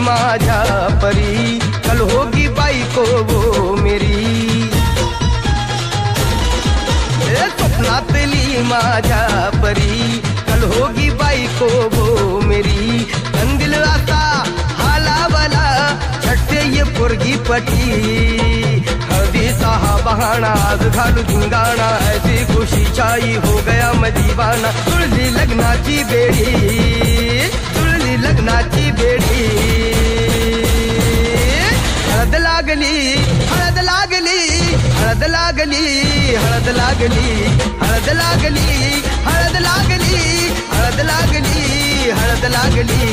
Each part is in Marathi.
माझ्या परी, कल होगी बायको वो मेरी. स्वप्नातली माझ्या परी, कल होगी बायको वो मेरी. कंदील असा हालावला छट्टे ये पोरगी पटी. हळदीचा हा बहाणा आज घालू धिंगाणा, ऐसी खुशी छाई हो गया मैं दीवाना. तुळली लग्नाची बेडी, तुळली लग्नाची बेडी. हळद लागली, हळद लागली, हळद लागली, हळद लागली, हळद लागली, हळद लागली, हळद लागली, हळद लागली.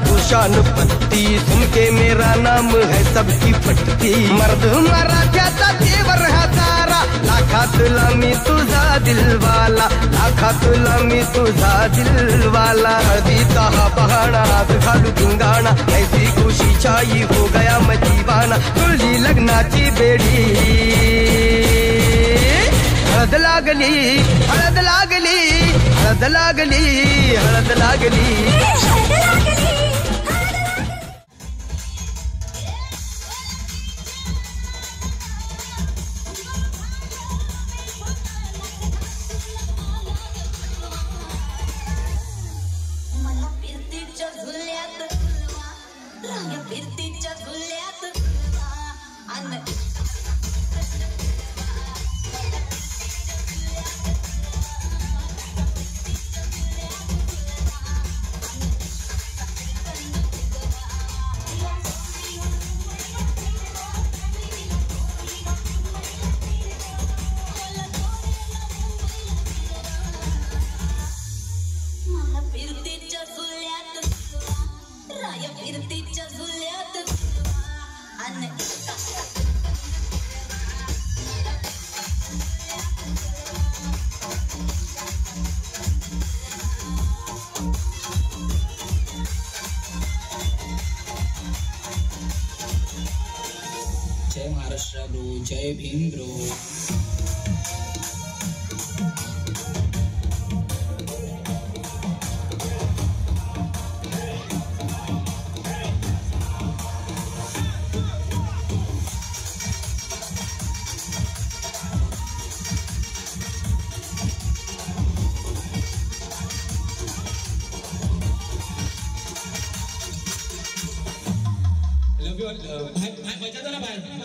तू शान पत्ती, सुन के मेरा नाम है सबकी फटती. मर्द मराठ्याचा देवर हा सारा, लाखातला मी तुझा दिलवाला, लाखातला मी तुझा दिलवाला. हळदीचा हा बहाणा आज घालू धिंगाणा, ऐसी खुशी छाई हो गया मैं दीवाना. तुझी लग्नाची बेडी. हळद लागली, हळद लागली, हळद लागली, हळद लागली. जय महाराष्ट्र ब्रो, जय भीम ब्रो.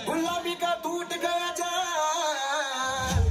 गुलाबी का टूट गया जाल,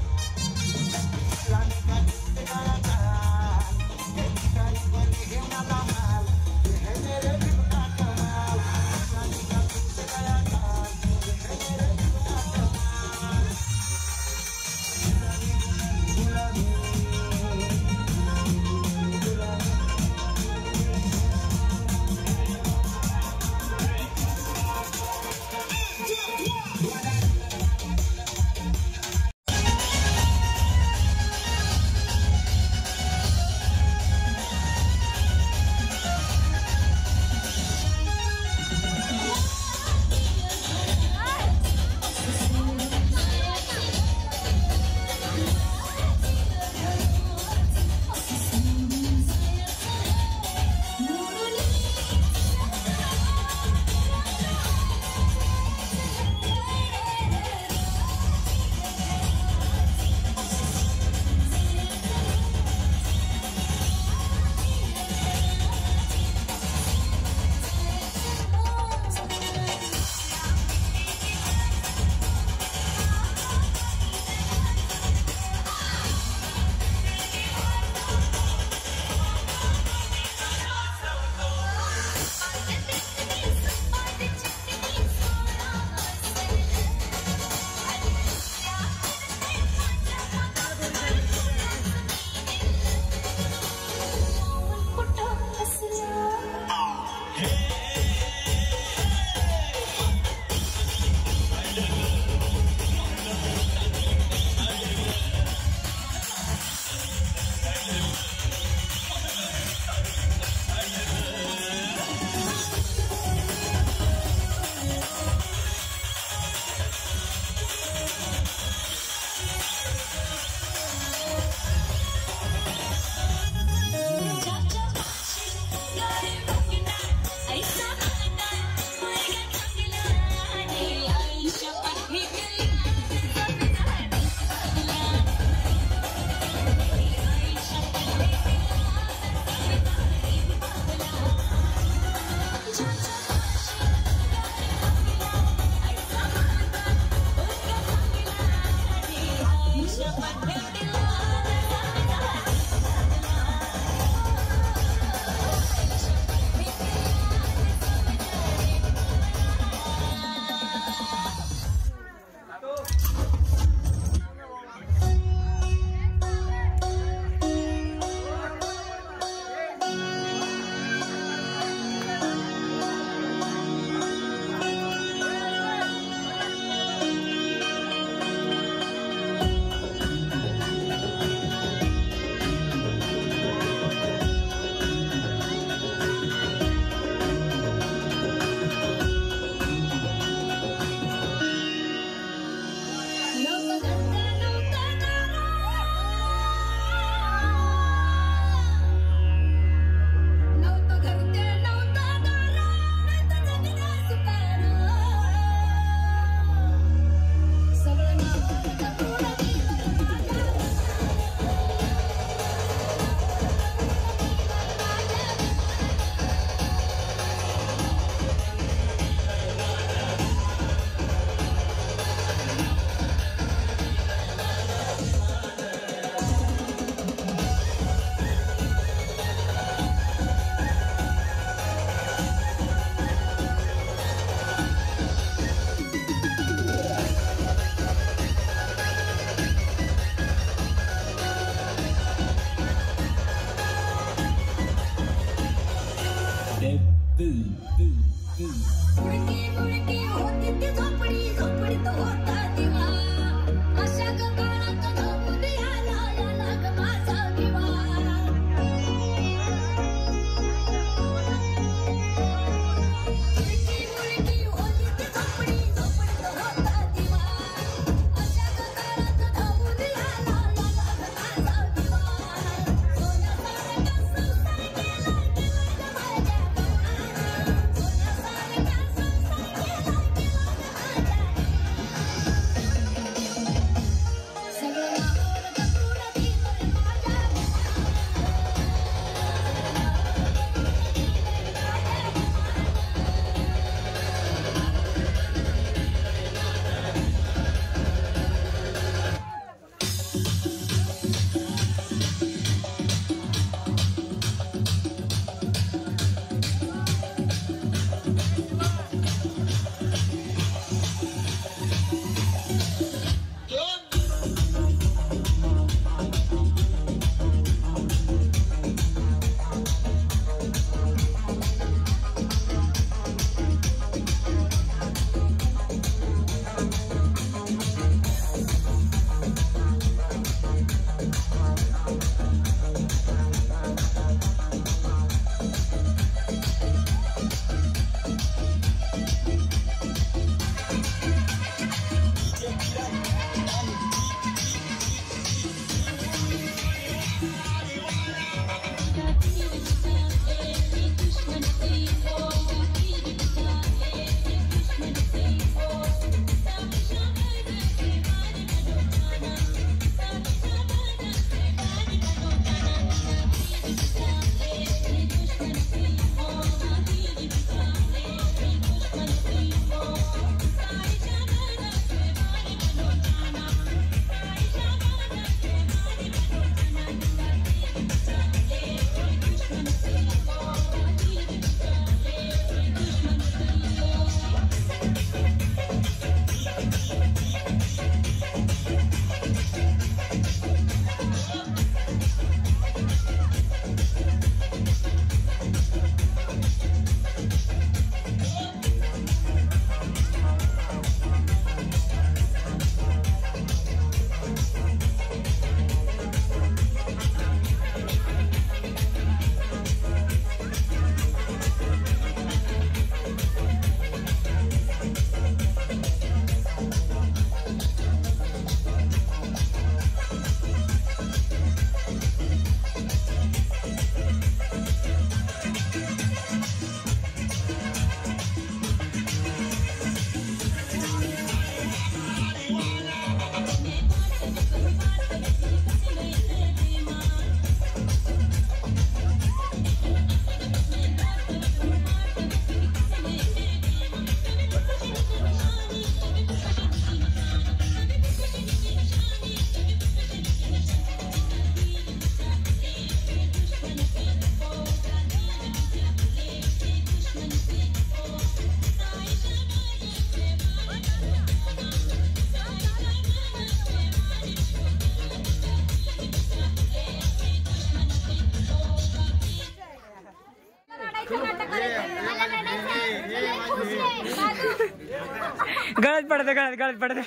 गळत पडते गळत पडते.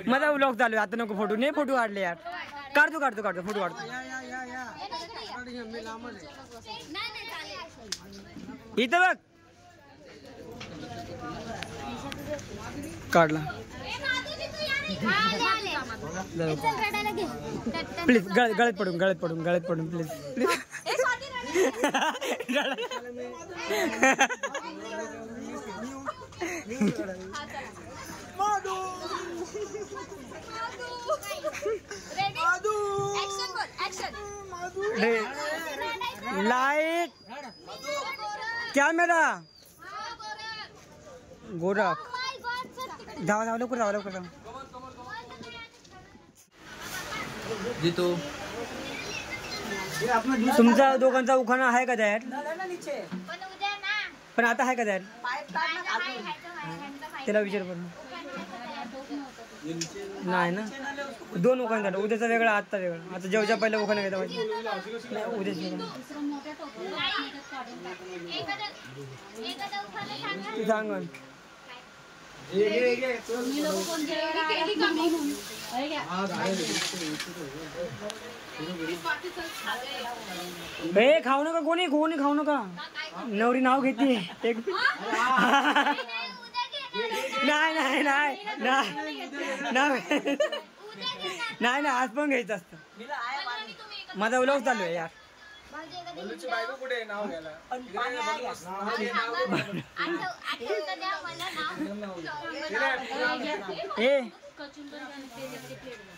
माझा व्लॉग चालू आहे आता. नको फोटो नाही, फोटो काढले यार. काढतो फोटो काढतो. इथं बघ काढला. प्लीज गळत पडून प्लीज. लाइट कॅमेरा गोरख धावा लवकर. जितू तुमचा दोघांचा उखाणा आहे का तयार? पण आता आहे का तयार? त्याला विचार पण नाही ना. 2 उखाणे झालं. उद्याचा वेगळा आजचा वेगळा. आता जेवच्या पहिला उखाणा घेता पाहिजे. उद्याच सांग. खाऊ नका कोणी खाऊ नका. नवरी नाव घेते. नाही आज पण घ्यायचं असतं. माझा व्लॉग चालू आहे यार.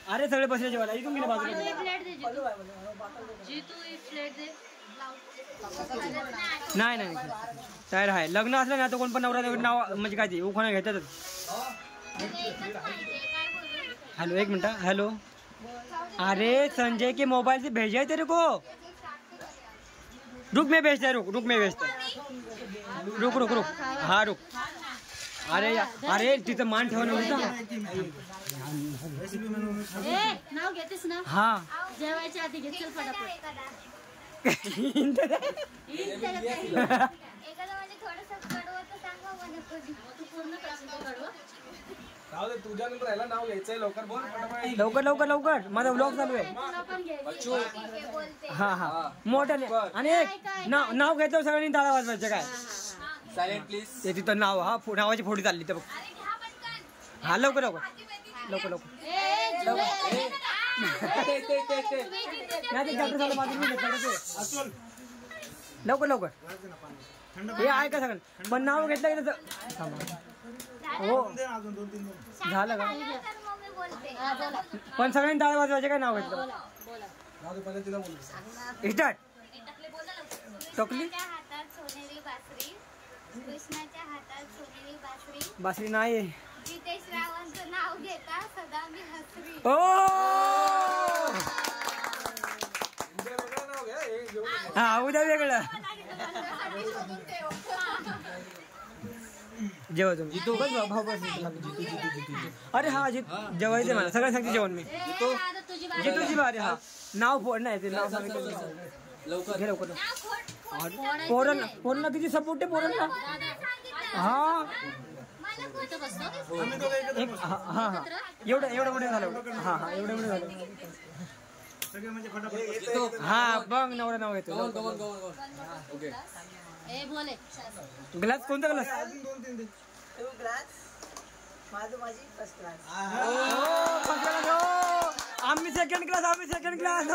अरे सगळे बसले जेवायला. इथून गेले बाजूला. नाही तयार आहे. लग्न असलं ना तर कोण पण नवरा नाव म्हणजे काय ते उखाणा घेतातच. हेलो एक मिनट. हेलो अरे संजय के मोबाइल से भेजा है तेरे को. रुक मैं भेजता. रुक हाँ रुक. अरे तिथं मान ठेवणं होतं. नाव घेतेस ना. हा जेवायच्या आधी घेतल फटाफट. तुझ्यानंतर याला नाव घ्यायचंय. लवकर बोल. लवकर. माझा व्लॉग चालू आहे. हा मोठ्याने. आणि एक नाव घ्यायचं सगळ्यांनी टाळा वाजवायचं. काय सायलेंट प्लीज. ते तिथं नाव नावाची फोटो चालली तर बघ. हा लवकर. लवकर हे आहे का सगळं. पण नाव घेतलं की हो झालं का. पण सगळ्यांनी टाळा वाजवायचे. काय नाव घेतलं स्टार्ट. टोकली कृष्णाच्या हातात सोनेरी बासरी नाही. जितेश रावांचं नाव घेता सदा मी हसरी. हा उद्या वेगळं. जेव्हा तुम्ही भाऊ अरे हा जेवायचं मला सगळं सांगते जेवण मी. जितूची बारी. हा नाव फोड नाही ते नाव लवकर. पोरांना किती सपोर्ट आहे पोरांना. हा एवढं मोठे झालं. हा एवढं मोठे झालं. हा बघ नवरा नाव घेतो. ग्लास कोणता ग्लास? आम्ही सेकंड क्लास.